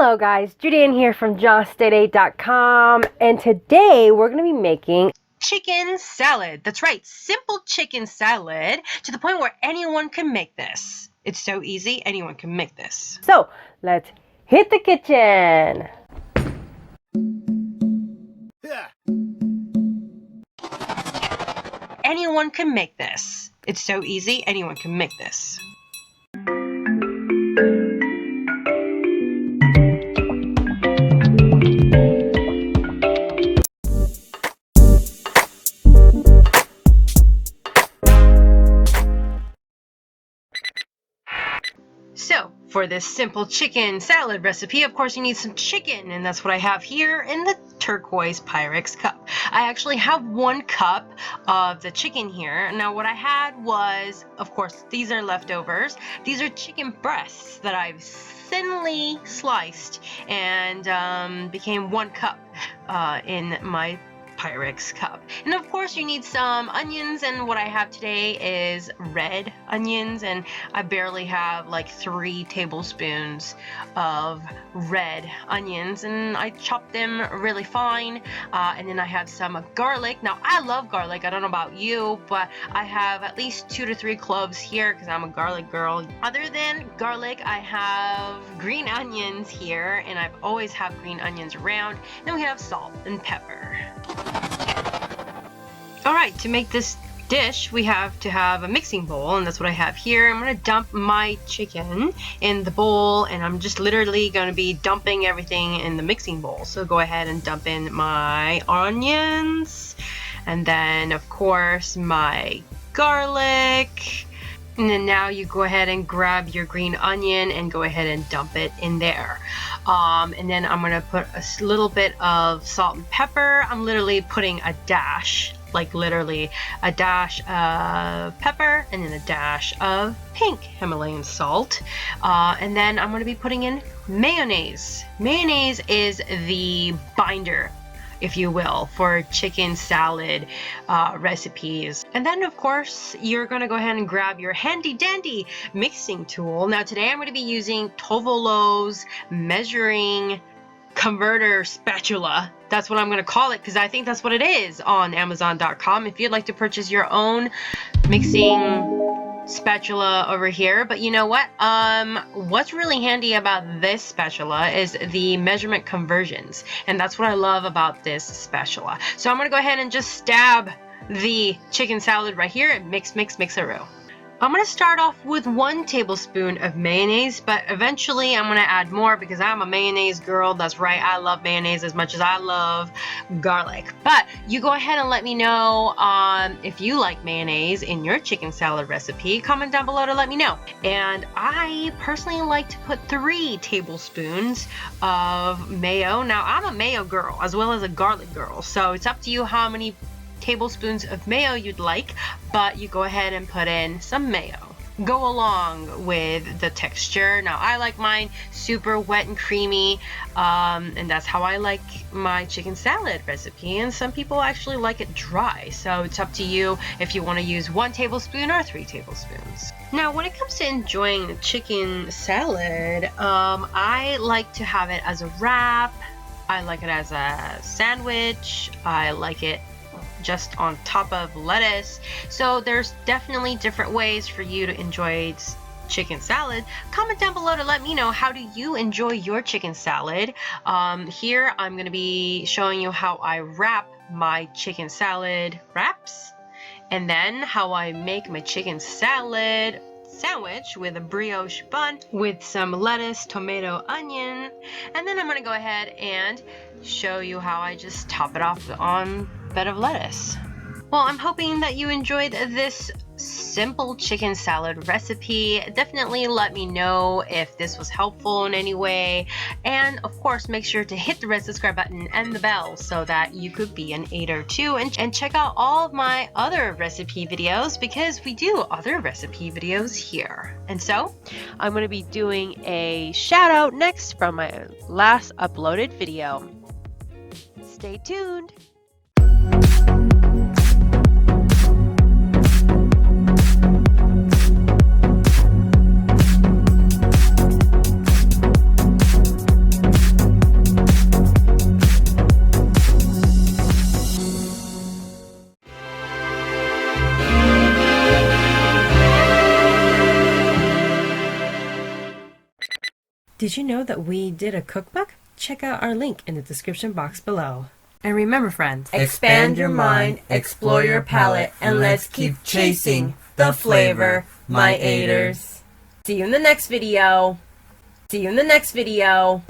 Hello guys, Judy here from Just8ate.com, and today we're going to be making chicken salad. That's right, simple chicken salad to the point where anyone can make this. It's so easy, anyone can make this. So let's hit the kitchen. Anyone can make this. It's so easy, anyone can make this. So, for this simple chicken salad recipe, of course you need some chicken, and that's what I have here in the turquoise Pyrex cup. I actually have 1 cup of the chicken here. Now what I had was, of course, these are leftovers. These are chicken breasts that I've thinly sliced and became 1 cup in my Pyrex cup. And of course you need some onions, and what I have today is red onions, and I barely have like 3 tablespoons of red onions, and I chopped them really fine. And then I have some garlic. Now I love garlic, I don't know about you, but I have at least 2 to 3 cloves here because I'm a garlic girl. Other than garlic, I have green onions here, and I've always have green onions around. Then we have salt and pepper. Alright, to make this dish we have to have a mixing bowl, and that's what I have here. I'm going to dump my chicken in the bowl, and I'm just literally going to be dumping everything in the mixing bowl. So go ahead and dump in my onions, and then of course my garlic. And then now you go ahead and grab your green onion and go ahead and dump it in there. And then I'm going to put a little bit of salt and pepper. I'm literally putting a dash, like literally a dash of pepper and then a dash of pink Himalayan salt. And then I'm going to be putting in mayonnaise. Mayonnaise is the binder, if you will, for chicken salad recipes. And then of course you're going to go ahead and grab your handy dandy mixing tool. Now today I'm going to be using Tovolo's measuring converter spatula. That's what I'm going to call it because I think that's what it is on Amazon.com if you'd like to purchase your own mixing spatula over here. But you know what, what's really handy about this spatula is the measurement conversions, and that's what I love about this spatula. So I'm gonna go ahead and just stab the chicken salad right here and mix-a-roo. I'm going to start off with 1 tablespoon of mayonnaise, but eventually I'm going to add more because I'm a mayonnaise girl. That's right, I love mayonnaise as much as I love garlic. But you go ahead and let me know if you like mayonnaise in your chicken salad recipe. Comment down below to let me know. And I personally like to put 3 tablespoons of mayo. Now I'm a mayo girl as well as a garlic girl, so it's up to you how many tablespoons of mayo you'd like, but you go ahead and put in some mayo. Go along with the texture. Now I like mine super wet and creamy, and that's how I like my chicken salad recipe, and some people actually like it dry, so it's up to you if you want to use 1 tablespoon or 3 tablespoons. Now when it comes to enjoying the chicken salad, I like to have it as a wrap, I like it as a sandwich, I like it just on top of lettuce. So there's definitely different ways for you to enjoy chicken salad. Comment down below to let me know, how do you enjoy your chicken salad? Here I'm going to be showing you how I wrap my chicken salad wraps, and then how I make my chicken salad sandwich with a brioche bun with some lettuce, tomato, onion, and then I'm going to go ahead and show you how I just top it off on a bed of lettuce. Well, I'm hoping that you enjoyed this simple chicken salad recipe. Definitely let me know if this was helpful in any way, and of course make sure to hit the red subscribe button and the bell so that you could be an 8er too, and check out all of my other recipe videos because we do other recipe videos here. And so I'm going to be doing a shout out next from my last uploaded video. Stay tuned. Did you know that we did a cookbook? Check out our link in the description box below. And remember, friends, expand your mind, explore your palate, and let's keep chasing the flavor, my 8ers. See you in the next video. See you in the next video.